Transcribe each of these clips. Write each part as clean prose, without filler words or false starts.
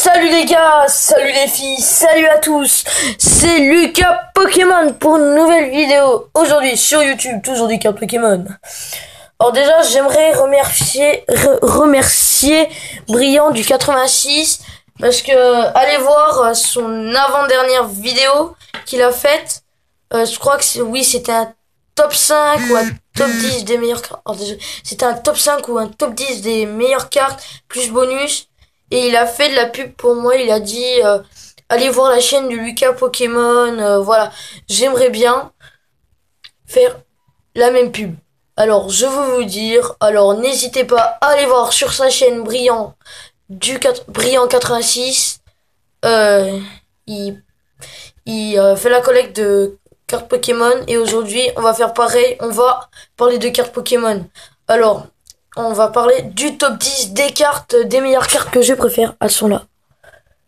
Salut les gars, salut les filles, salut à tous. C'est Lucas Pokémon pour une nouvelle vidéo. Aujourd'hui sur YouTube, toujours des cartes Pokémon. Alors déjà, j'aimerais remercier Brillant du 86 parce que allez voir son avant-dernière vidéo qu'il a faite. Je crois que c'était un top 5 ou un top 10 des meilleures cartes. C'était un top 5 ou un top 10 des meilleures cartes plus bonus. Et il a fait de la pub pour moi, il a dit allez voir la chaîne de Lucas Pokémon, voilà. J'aimerais bien faire la même pub. Alors je veux vous dire, alors n'hésitez pas à aller voir sur sa chaîne Brillant 86. Il fait la collecte de cartes Pokémon et aujourd'hui on va faire pareil, on va parler de cartes Pokémon. Alors on va parler du top 10 des cartes, des meilleures cartes que je préfère. Elles sont là.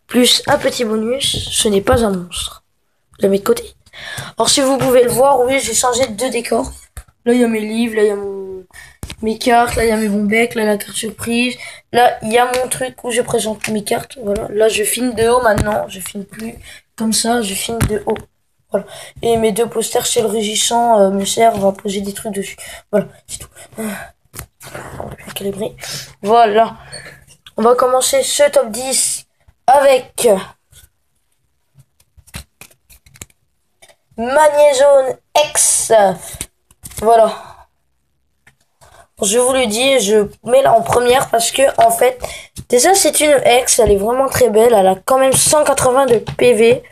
Plus un petit bonus, ce n'est pas un monstre. Je la mets de côté. Alors si vous pouvez le voir, oui, j'ai changé de décor. Là, il y a mes livres, là, il y a mes cartes, là, il y a mes bons becs, là, la carte surprise. Là, il y a mon truc où je présente mes cartes. Voilà. Là, je filme de haut maintenant. Je filme plus comme ça, je filme de haut. Voilà. Et mes deux posters chez le régissant me servent à poser des trucs dessus. Voilà, c'est tout. On va bien calibrer. Voilà. On va commencer ce top 10 avec Magnézone X. Voilà. Je vous le dis, je mets là en première parce que en fait, déjà c'est une X, elle est vraiment très belle. Elle a quand même 180 de PV.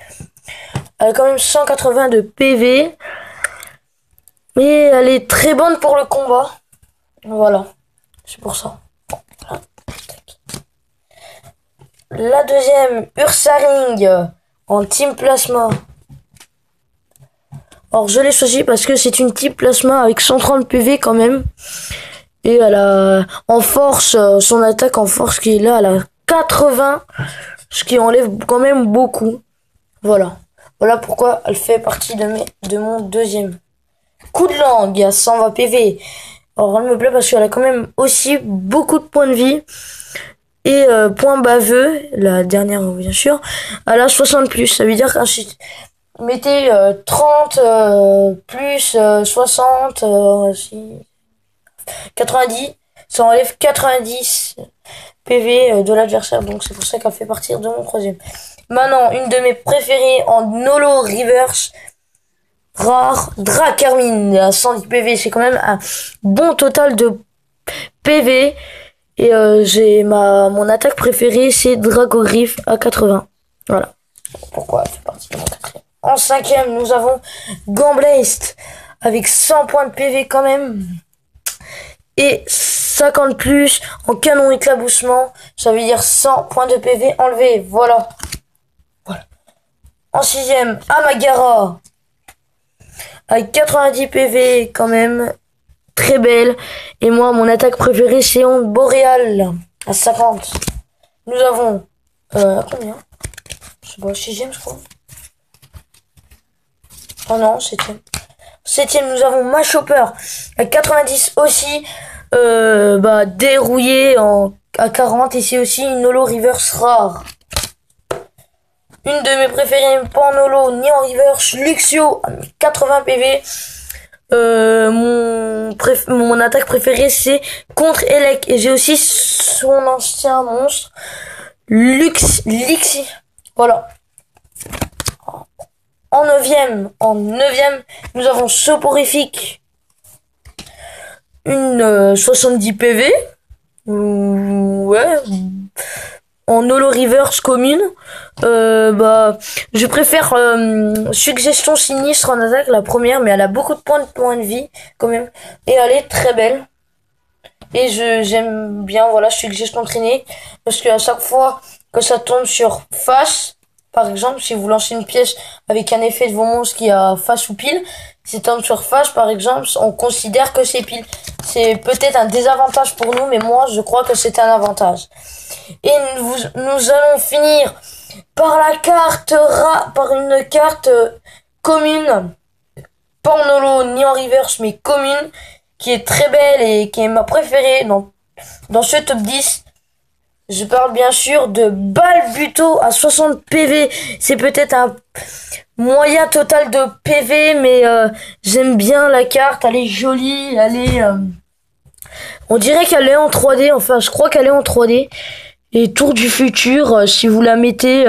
Elle a quand même 180 de PV. Et elle est très bonne pour le combat. Voilà. C'est pour ça. Voilà. La deuxième, Ursaring en Team Plasma. Alors je l'ai choisi parce que c'est une Team Plasma avec 130 PV quand même. Et elle a en force, son attaque en force qui est là, elle a 80. Ce qui enlève quand même beaucoup. Voilà. Voilà pourquoi elle fait partie de mon deuxième. Coup de langue à 120 PV. Alors elle me plaît parce qu'elle a quand même aussi beaucoup de points de vie. Et point baveux, la dernière bien sûr, elle a 60 plus. Ça veut dire qu'ensuite, mettez 30 plus 60, 90, ça enlève 90 PV de l'adversaire. Donc c'est pour ça qu'elle fait partie de mon troisième. Maintenant, une de mes préférées en Holo Reverse rare, Dracarmine à 110 PV. C'est quand même un bon total de PV. Et j'ai mon attaque préférée, c'est Dragogriffe à 80. Voilà. Pourquoi elle fait partie de mon quatrième. En cinquième, nous avons Gamblaste avec 100 points de PV quand même. Et 50 plus en canon éclaboussement. Ça veut dire 100 points de PV enlevés. Voilà. Voilà. En sixième, Amagara avec 90 PV quand même. Très belle. Et moi, mon attaque préférée, c'est Onde Boréale à 50. Nous avons combien? Je sais pas, 6ème, je crois. Oh non, 7ème. 7ème, nous avons Machopper à 90 aussi. Dérouillé à 40. Et c'est aussi une Holo Reverse rare. Une de mes préférées, pas en Holo ni en Reverse, Luxio à 80 PV. Mon attaque préférée c'est contre Elec et j'ai aussi son ancien monstre Lixi. Voilà. En neuvième, nous avons Soporifique, une 70 PV. Ouais. En Holo Reverse commune. Je préfère Suggestion Sinistre en attaque, la première, mais elle a beaucoup de points de vie quand même. Et elle est très belle. Et j'aime bien, voilà, Suggestion Traînée. Parce qu'à chaque fois que ça tombe sur face, par exemple, si vous lancez une pièce avec un effet de vos monstres qui a face ou pile, si ça tombe sur face, par exemple, on considère que c'est pile. C'est peut-être un désavantage pour nous, mais moi, je crois que c'est un avantage. Et nous allons finir par par une carte commune, pas en Holo ni en Reverse, mais commune, qui est très belle et qui est ma préférée dans ce top 10. Je parle bien sûr de Balbuto à 60 PV. C'est peut-être un moyen total de PV, mais j'aime bien la carte. Elle est jolie, elle est... on dirait qu'elle est en 3D, enfin je crois qu'elle est en 3D. Et Tour du futur, si vous la mettez,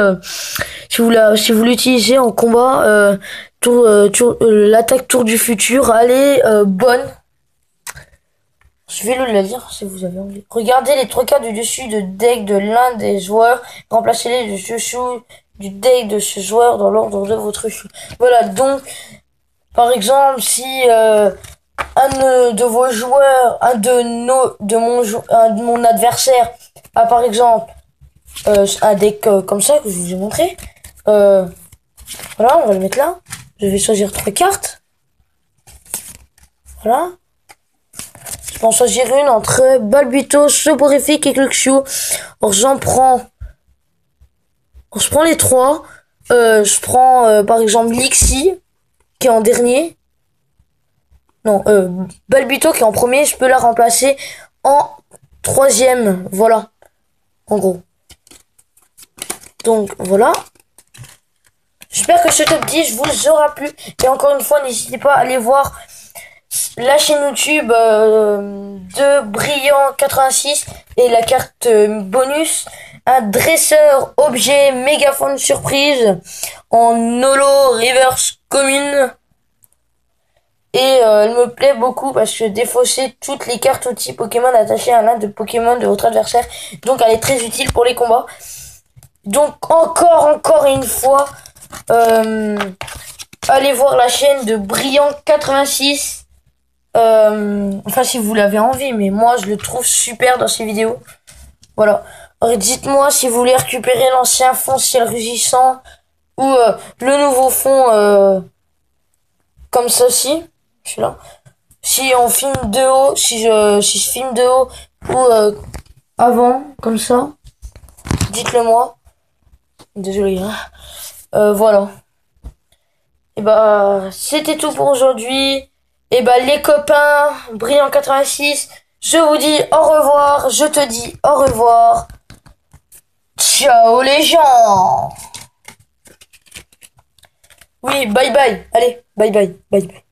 si vous l'utilisez en combat, l'attaque Tour du futur, elle est bonne. Je vais le la lire si vous avez envie. Regardez les 3 cartes du dessus de deck de l'un des joueurs. Remplacez-les du dessous du deck de ce joueur dans l'ordre de votre choix. Voilà, donc, par exemple, si un de vos joueurs, un de mon adversaire a par exemple un deck comme ça que je vous ai montré. Voilà, on va le mettre là. Je vais choisir 3 cartes. Voilà. Je peux en choisir une entre Balbuto, Soporifique et Luxio. Alors je prends les 3. Je prends par exemple Lixi qui est en dernier. Non, Balbuto qui est en premier. Je peux la remplacer en 3e. Voilà. En gros. Donc voilà. J'espère que ce top 10 vous aura plu. Et encore une fois, n'hésitez pas à aller voir la chaîne YouTube de Brillant 86 et la carte bonus, un dresseur objet mégaphone surprise en holo reverse commune. Et elle me plaît beaucoup parce que défausser toutes les cartes outils Pokémon attachées à l'un de Pokémon de votre adversaire. Donc elle est très utile pour les combats. Donc encore une fois, allez voir la chaîne de Brillant 86. Enfin si vous l'avez envie, mais moi je le trouve super dans ses vidéos. Voilà. Dites-moi si vous voulez récupérer l'ancien fond ciel rugissant ou le nouveau fond comme ceci. Celui-là. Si on filme de haut, si je filme de haut ou avant, comme ça, dites-le moi. Désolé. Hein. Voilà. Et bah c'était tout pour aujourd'hui. Et bah les copains, Brillant 86, je vous dis au revoir, je te dis au revoir. Ciao les gens. Oui, bye bye. Allez, bye bye, bye bye.